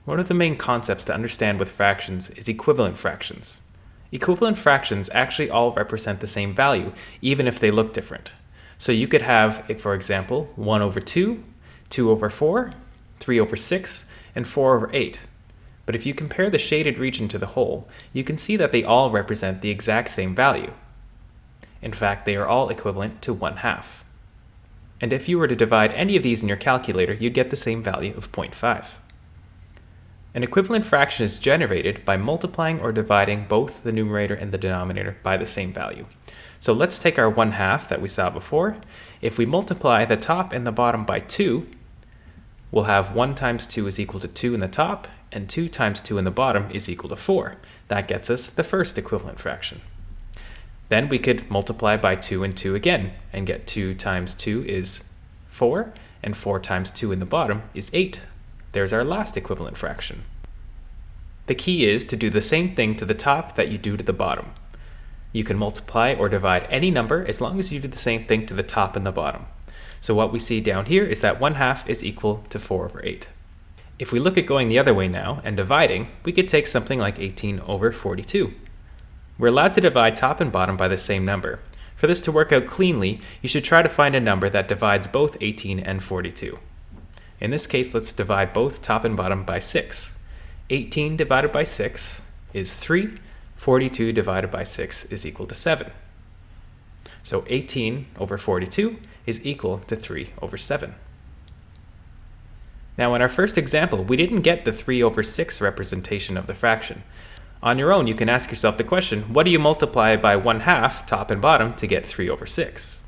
One of the main concepts to understand with fractions is equivalent fractions. Equivalent fractions actually all represent the same value, even if they look different. So you could have, for example, 1 over 2, 2 over 4, 3 over 6, and 4 over 8. But if you compare the shaded region to the whole, you can see that they all represent the exact same value. In fact, they are all equivalent to 1/2. And if you were to divide any of these in your calculator, you'd get the same value of 0.5. An equivalent fraction is generated by multiplying or dividing both the numerator and the denominator by the same value. So let's take our 1/2 that we saw before. If we multiply the top and the bottom by 2, we'll have 1 times 2 is equal to 2 in the top, and 2 times 2 in the bottom is equal to 4. That gets us the first equivalent fraction. Then we could multiply by 2 and 2 again, and get 2 times 2 is 4, and 4 times 2 in the bottom is 8. There's our last equivalent fraction. The key is to do the same thing to the top that you do to the bottom. You can multiply or divide any number as long as you do the same thing to the top and the bottom. So what we see down here is that 1/2 is equal to 4 over 8. If we look at going the other way now and dividing, we could take something like 18 over 42. We're allowed to divide top and bottom by the same number. For this to work out cleanly, you should try to find a number that divides both 18 and 42. In this case, let's divide both top and bottom by 6. 18 divided by 6 is 3. 42 divided by 6 is equal to 7. So 18 over 42 is equal to 3 over 7. Now in our first example, we didn't get the 3 over 6 representation of the fraction. On your own, you can ask yourself the question, what do you multiply by 1/2 top and bottom to get 3 over 6?